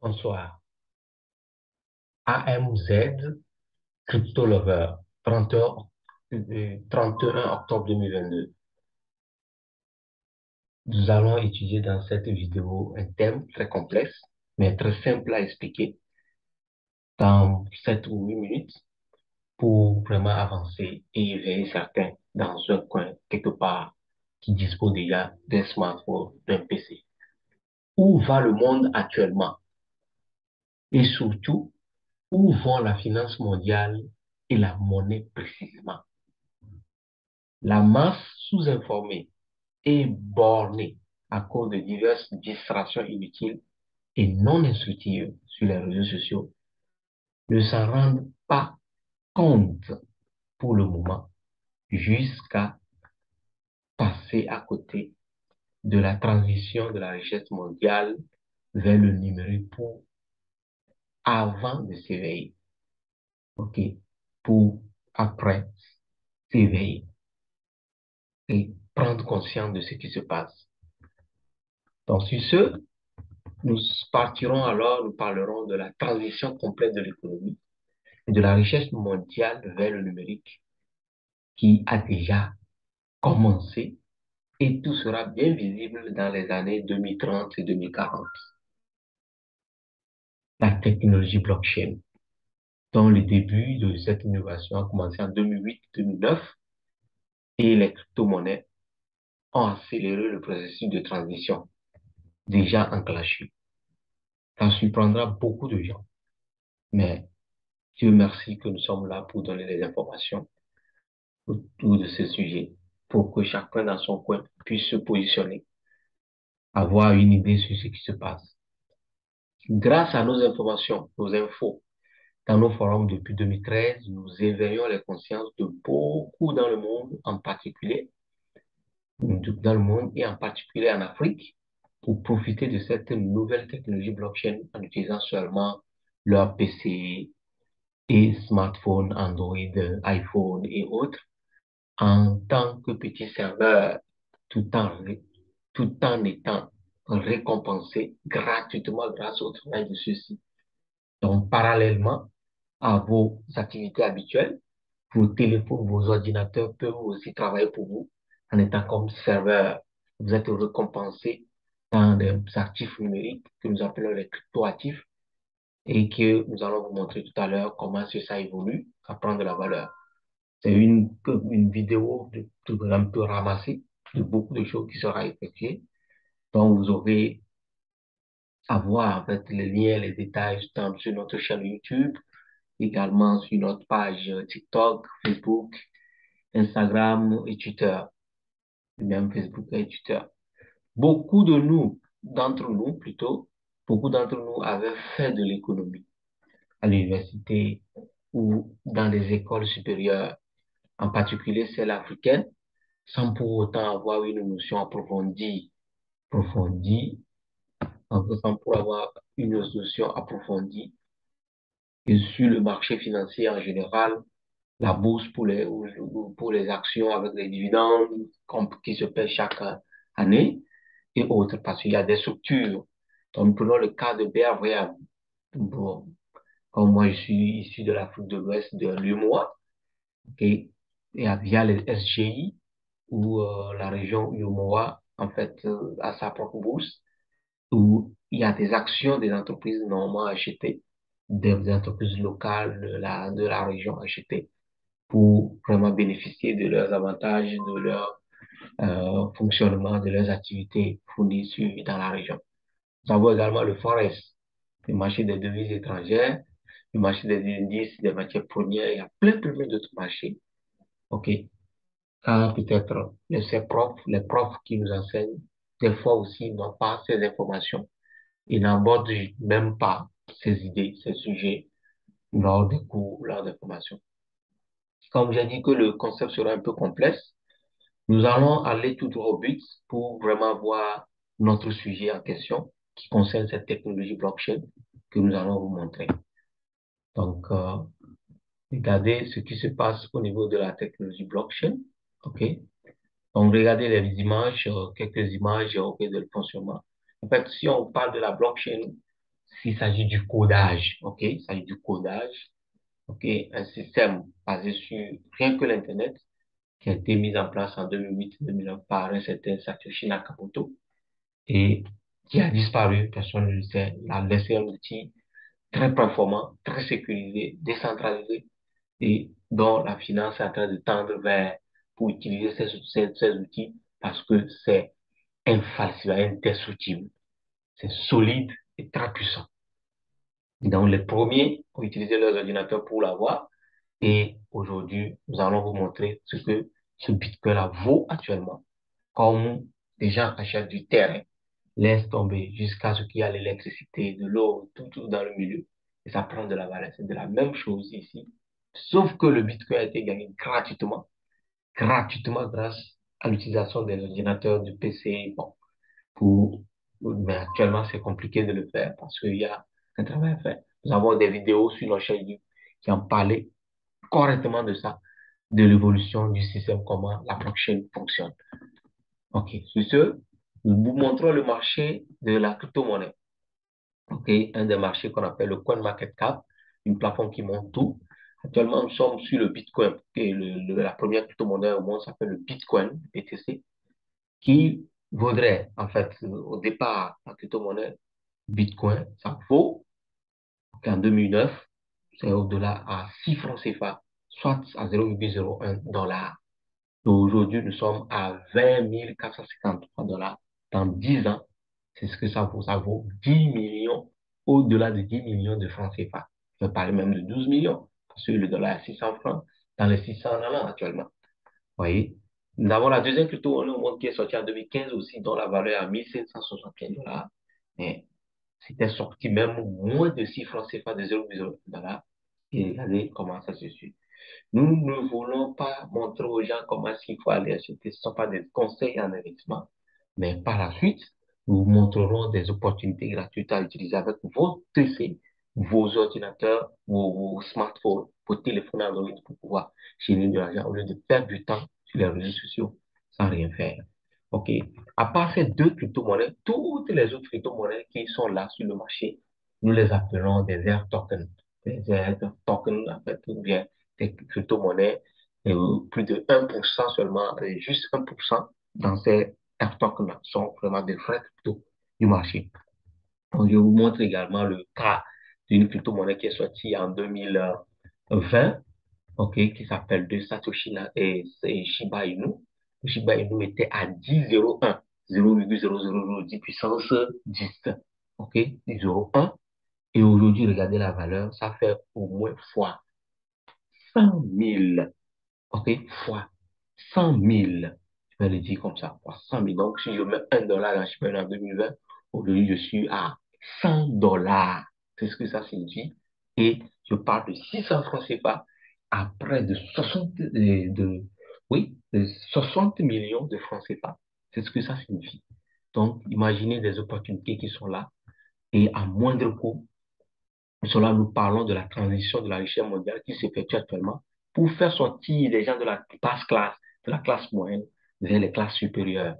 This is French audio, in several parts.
Bonsoir. AMZ Crypto Lover, 31 octobre 2022. Nous allons étudier dans cette vidéo un thème très complexe, mais très simple à expliquer dans 7 ou 8 minutes pour vraiment avancer et éveiller certains dans un coin quelque part qui dispose déjà d'un smartphone, d'un PC. Où va le monde actuellement? Et surtout, où vont la finance mondiale et la monnaie précisément? La masse sous-informée et bornée à cause de diverses distractions inutiles et non instructives sur les réseaux sociaux ne s'en rendent pas compte pour le moment jusqu'à passer à côté de la transition de la richesse mondiale vers le numérique pour avant de s'éveiller, ok, pour après s'éveiller et prendre conscience de ce qui se passe. Donc, sur ce, nous partirons alors, nous parlerons de la transition complète de l'économie et de la richesse mondiale vers le numérique qui a déjà commencé et tout sera bien visible dans les années 2030 et 2040. La technologie blockchain, dont le début de cette innovation a commencé en 2008-2009 et les crypto-monnaies ont accéléré le processus de transition déjà enclenché. Ça surprendra beaucoup de gens, mais Dieu merci que nous sommes là pour donner des informations autour de ce sujet pour que chacun dans son coin puisse se positionner, avoir une idée sur ce qui se passe. Grâce à nos informations, nos infos, dans nos forums depuis 2013, nous éveillons les consciences de beaucoup dans le monde, en particulier dans le monde et en particulier en Afrique, pour profiter de cette nouvelle technologie blockchain en utilisant seulement leur PC et smartphone, Android, iPhone et autres en tant que petit serveur tout tout en étant récompensé gratuitement grâce au travail de ceux-ci. Donc, parallèlement à vos activités habituelles, vos téléphones, vos ordinateurs peuvent aussi travailler pour vous en étant comme serveur. Vous êtes récompensé dans des actifs numériques que nous appelons les cryptoactifs et que nous allons vous montrer tout à l'heure comment ça évolue, ça prend de la valeur. C'est une vidéo un peu ramassée de beaucoup de choses qui sera effectuée. Donc, vous aurez à voir en fait les liens, les détails sur notre chaîne YouTube, également sur notre page TikTok, Facebook, Instagram et Twitter, même Facebook et Twitter. Beaucoup de nous, d'entre nous plutôt, beaucoup d'entre nous avaient fait de l'économie à l'université ou dans des écoles supérieures, en particulier celles africaines, sans pour autant avoir une notion approfondie, sans pour avoir une notion approfondie et sur le marché financier en général, la bourse pour les actions avec les dividendes qui se paient chaque année et autres, parce qu'il y a des structures. Donc, prenons le cas de BRVA. Bon, comme moi, je suis issu de l'Afrique de l'Ouest, de l'UMOA, et via les SGI, où la région UMOA, en fait, a sa propre bourse, où il y a des actions des entreprises normalement achetées, des entreprises locales de la région achetées pour vraiment bénéficier de leurs avantages, de leur fonctionnement, de leurs activités fournies dans la région. Nous avons également le Forex, le marché des devises étrangères, le marché des indices, des matières premières, il y a plein d'autres marchés. OK. Quand peut-être les profs qui nous enseignent, des fois aussi n'ont pas ces informations. Ils n'abordent même pas ces idées, ces sujets lors des cours, lors des formations. Comme j'ai dit que le concept sera un peu complexe, nous allons aller tout droit au but pour vraiment voir notre sujet en question qui concerne cette technologie blockchain que nous allons vous montrer. Donc, regardez ce qui se passe au niveau de la technologie blockchain. OK? Donc, regardez les images, quelques images, OK, de fonctionnement. En fait, si on parle de la blockchain, s'il s'agit du codage, OK? Il s'agit du codage, OK? Un système basé sur rien que l'Internet qui a été mis en place en 2008-2009 par un certain Satoshi Nakamoto et qui a disparu, personne ne le sait. Il a laissé un outil très performant, très sécurisé, décentralisé et dont la finance est en train de tendre vers pour utiliser ces outils parce que c'est infalsifiable, indestructible, c'est solide et très puissant. Donc, les premiers ont utilisé leurs ordinateurs pour l'avoir. Et aujourd'hui, nous allons vous montrer ce que ce Bitcoin-là vaut actuellement. Comme des gens achètent du terrain, laissent tomber jusqu'à ce qu'il y a l'électricité, de l'eau, tout dans le milieu. Et ça prend de la valeur. C'est de la même chose ici. Sauf que le Bitcoin a été gagné gratuitement grâce à l'utilisation des ordinateurs, du PC, bon, pour, mais actuellement, c'est compliqué de le faire parce qu'il y a un travail à faire. Nous avons des vidéos sur nos chaînes YouTube qui ont parlé correctement de ça, de l'évolution du système, comment la blockchain fonctionne. OK. Sur ce, nous vous montrons le marché de la crypto-monnaie. OK. Un des marchés qu'on appelle le CoinMarketCap, une plateforme qui montre tout. Actuellement, nous sommes sur le Bitcoin, qui est la première crypto-monnaie au monde, s'appelle le Bitcoin, BTC, qui vaudrait, en fait, au départ, la crypto-monnaie Bitcoin, ça vaut qu'en 2009, c'est au-delà à 6 francs CFA, soit à 0,01 $. Aujourd'hui, nous sommes à 20 453 $ dans 10 ans. C'est ce que ça vaut. Ça vaut 10 millions, au-delà de 10 millions de francs CFA. Je peux parler même de 12 millions, parce que le dollar est à 600 francs, dans les 600 $ actuellement. Voyez? Nous avons la deuxième crypto-monnaie au monde qui est sortie en 2015 aussi, dont la valeur est à 1 575 $. Mais c'était sorti même moins de 6 francs CFA de 0,0 $. Et regardez comment ça se suit. Nous ne voulons pas montrer aux gens comment est-ce qu'il faut aller acheter. Ce ne sont pas des conseils en investissement. Mais par la suite, nous vous montrerons des opportunités gratuites à utiliser avec vos PC, vos ordinateurs, vos smartphones, vos téléphones Android pour pouvoir générer de l'argent au lieu de perdre du temps sur les réseaux sociaux sans rien faire. OK. À part ces deux crypto-monnaies, toutes les autres crypto-monnaies qui sont là sur le marché, nous les appelons des air tokens. Des air tokens, en fait, ou bien des crypto-monnaies, plus de 1% seulement, juste 1% dans ces air tokens-là sont vraiment des vrais cryptos du marché. Donc, je vous montre également le cas d'une crypto-monnaie qui est sortie en 2020, OK, qui s'appelle de Satoshi et Shiba Inu. Le Shiba Inu était à 10,01, 0,0010 puissance 10, OK, 10,01. Et aujourd'hui, regardez la valeur, ça fait au moins fois 100 000, OK, fois 100 000. Je vais le dire comme ça, fois 100 000. Donc, si je mets 1 $ dans Shiba Inu en 2020, aujourd'hui, je suis à 100 $. C'est ce que ça signifie. Et je parle de 600 francs CFA à près de 60, oui, de 60 millions de francs CFA. C'est ce que ça signifie. Donc, imaginez des opportunités qui sont là et à moindre coût. Cela, nous parlons de la transition de la richesse mondiale qui s'effectue actuellement pour faire sortir les gens de la basse classe, de la classe moyenne, vers les classes supérieures,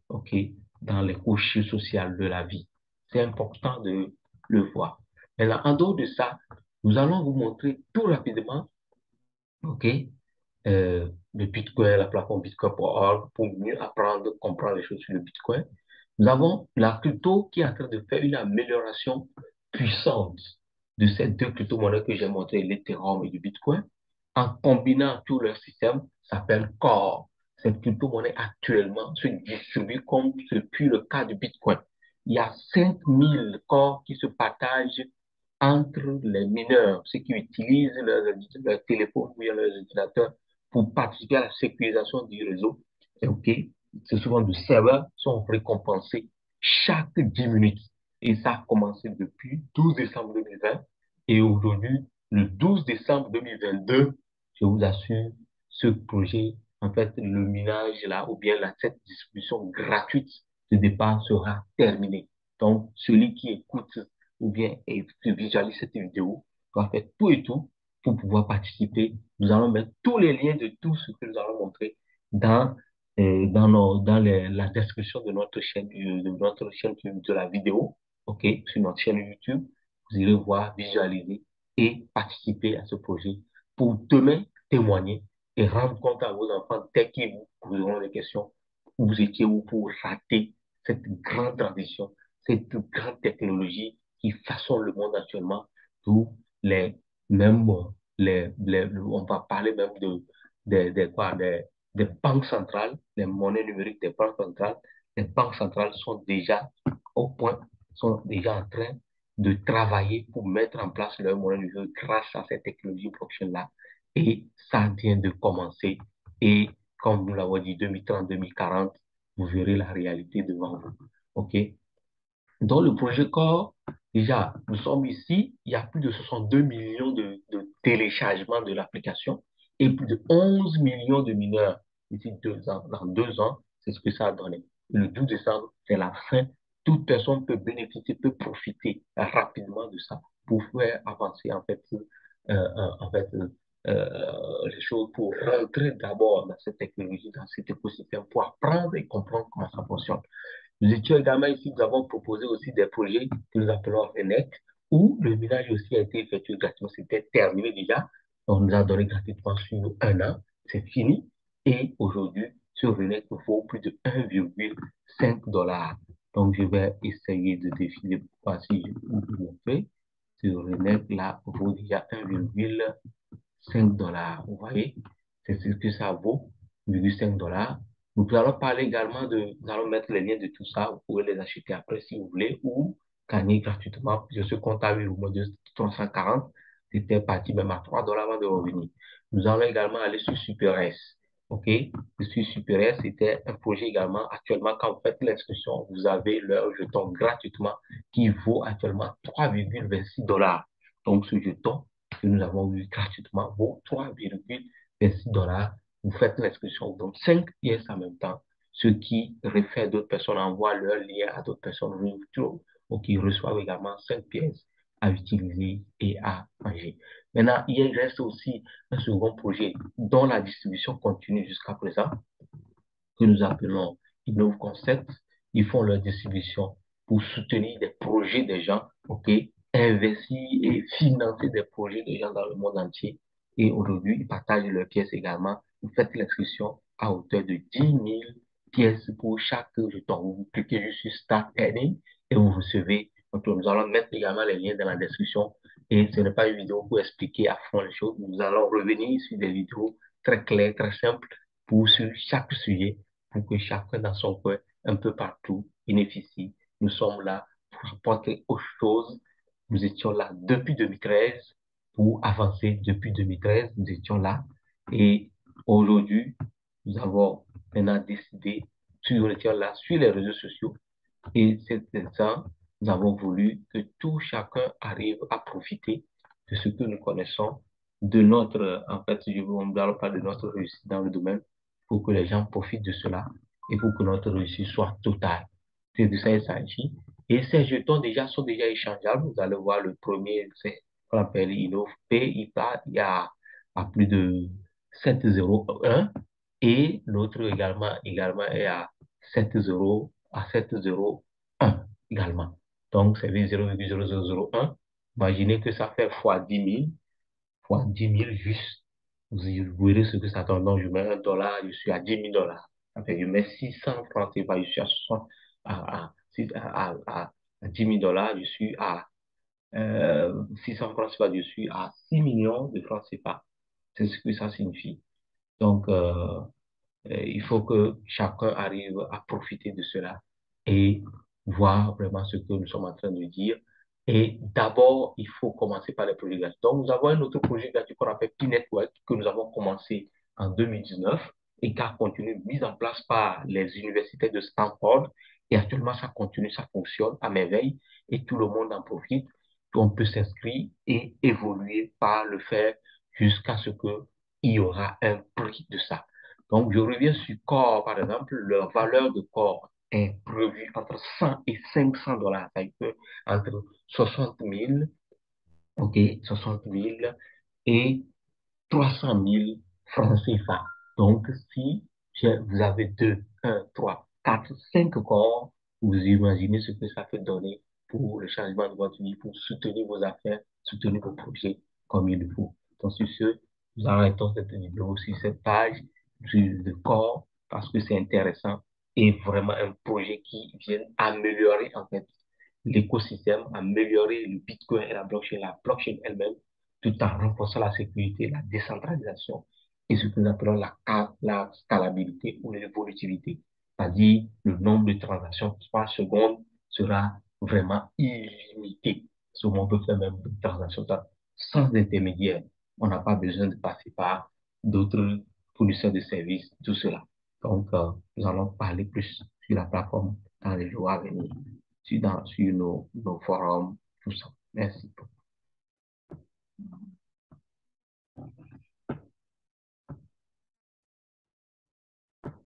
OK, dans les couches sociales de la vie. C'est important de le voir. Maintenant, en dehors de ça, nous allons vous montrer tout rapidement, OK, le Bitcoin, la plateforme bitcoin.org pour mieux apprendre, comprendre les choses sur le Bitcoin. Nous avons la crypto qui est en train de faire une amélioration puissante de ces deux crypto-monnaies que j'ai montrées, l'Ethereum et le Bitcoin, en combinant tout leur système, s'appelle Core. Cette crypto-monnaie actuellement se distribue comme ce fut le cas du Bitcoin. Il y a 5000 corps qui se partagent entre les mineurs, ceux qui utilisent leur téléphone ou leurs ordinateurs pour participer à la sécurisation du réseau. Et OK, c'est souvent de serveurs sont récompensés chaque 10 minutes. Et ça a commencé depuis 12 décembre 2020. Et aujourd'hui, le 12 décembre 2022, je vous assure, ce projet, en fait, le minage là, ou bien cette distribution gratuite de départ sera terminée. Donc, celui qui écoute ou bien visualise cette vidéo doit faire tout et tout pour pouvoir participer. Nous allons mettre tous les liens de tout ce que nous allons montrer dans, la description de notre chaîne, de la vidéo, OK, sur notre chaîne YouTube. vous irez voir, visualiser et participer à ce projet pour demain témoigner et rendre compte à vos enfants dès qu'ils vous poseront des questions où vous étiez où pour rater cette grande transition, cette grande technologie qui façonne le monde actuellement, d'où les même on va parler même des banques centrales, les monnaies numériques des banques centrales. Les banques centrales sont déjà au point, sont déjà en train de travailler pour mettre en place leur monnaie numérique grâce à cette technologie blockchain-là. Et ça vient de commencer. Et comme nous l'avons dit, 2030, 2040, vous verrez la réalité devant vous. OK? Dans le projet Core, déjà, nous sommes ici, il y a plus de 62 millions de téléchargements de l'application et plus de 11 millions de mineurs d'ici 2 ans. Dans 2 ans, c'est ce que ça a donné. Le 12 décembre, c'est la fin. Toute personne peut bénéficier, peut profiter rapidement de ça pour faire avancer les choses, pour rentrer d'abord dans cette technologie, dans cet écosystème, pour apprendre et comprendre comment ça fonctionne. Nous étions également ici, nous avons proposé aussi des projets que nous appelons RENET, où le minage aussi a été effectué gratuitement. C'était terminé déjà. On nous a donné gratuitement sur 1 an. C'est fini. Et aujourd'hui, sur RENET, il faut plus de 1,5 $. Donc, je vais essayer de défiler pour voir si je peux vous montrer. Sur RENET, là, il vaut déjà 1,5 $. Vous voyez, c'est ce que ça vaut, 1,5 $. Nous allons parler également nous allons mettre les liens de tout ça. Vous pouvez les acheter après si vous voulez ou gagner gratuitement. Je suis compte à au moins de 340. C'était parti même à 3 $ avant de revenir. Nous allons également aller sur Super S. OK? Sur Super S, c'était un projet également. Actuellement, quand vous faites l'inscription, vous avez leur jeton gratuitement qui vaut actuellement 3,26 $. Donc, ce jeton que nous avons eu gratuitement vaut 3,26 $. Vous faites l'inscription, donc 5 pièces en même temps, ce qui réfère d'autres personnes, envoie leur lien à d'autres personnes, ou qui reçoivent également 5 pièces à utiliser et à manger. Maintenant, il reste aussi un second projet dont la distribution continue jusqu'à présent, que nous appelons Innove Concept. Ils font leur distribution pour soutenir des projets des gens, OK, investir et financer des projets des gens dans le monde entier. Et aujourd'hui, ils partagent leurs pièces également. Vous faites l'inscription à hauteur de 10 000 pièces pour chaque jeton. Vous cliquez juste sur Start Earning et vous recevez. Donc, nous allons mettre également les liens dans la description. Et ce n'est pas une vidéo pour expliquer à fond les choses. Nous allons revenir sur des vidéos très claires, très simples pour sur chaque sujet pour que chacun dans son coin, un peu partout, bénéficie. Nous sommes là pour apporter autre chose. Nous étions là depuis 2013 pour avancer depuis 2013. Nous étions là. Et aujourd'hui, nous avons maintenant décidé, nous étions là sur les réseaux sociaux. Et c'est ça, nous avons voulu que tout chacun arrive à profiter de ce que nous connaissons, de notre, en fait, on ne parle pas de notre réussite dans le domaine, pour que les gens profitent de cela et pour que notre réussite soit totale. C'est de ça qu'il s'agit. Et ces jetons déjà sont déjà échangeables. Vous allez voir le premier, c'est qu'on appelle Innov P, il y a à plus de 7,01 et l'autre également est à 7,0 à 7,01 également. Donc, c'est 0,0001. Imaginez que ça fait fois 10 000 juste. Vous verrez ce que ça donne. Donc, je mets 1 $, je suis à 10 000 $. Enfin, je mets 600 francs CFA, je suis à 60, à 10 000 $, je suis à 600 francs CFA, je suis à 6 millions de francs CFA. C'est ce que ça signifie. Donc, il faut que chacun arrive à profiter de cela et voir vraiment ce que nous sommes en train de dire. Et d'abord, il faut commencer par les projets gratuits. Donc, nous avons un autre projet gratuit qu'on appelle P-Network, que nous avons commencé en 2019 et qui a continué, mis en place par les universités de Stanford. Et actuellement, ça continue, ça fonctionne à merveille et tout le monde en profite. On peut s'inscrire et évoluer par le faire jusqu'à ce qu'il y aura un prix de ça. Donc, je reviens sur corps, par exemple, leur valeur de corps est prévue entre 100 et 500 $. Ça peut entre 60 000, OK, 60 000 et 300 000 francs CFA. Donc, si vous avez 2, 1, 3, 4, 5 corps, vous imaginez ce que ça peut donner pour le changement de votre vie, pour soutenir vos affaires, soutenir vos projets comme il le faut. Donc, sur ce, nous arrêtons cette vidéo sur cette page de corps parce que c'est intéressant et vraiment un projet qui vient améliorer en fait l'écosystème, améliorer le Bitcoin et la blockchain elle-même, tout en renforçant la sécurité, la décentralisation et ce que nous appelons la scalabilité ou l'évolutivité, c'est-à-dire le nombre de transactions par seconde sera vraiment illimité. Souvent, on peut faire même des transactions sans intermédiaire. On n'a pas besoin de passer par d'autres fournisseurs de services, tout cela. Donc, nous allons parler plus sur la plateforme dans les jours à venir, sur nos forums, tout ça. Merci.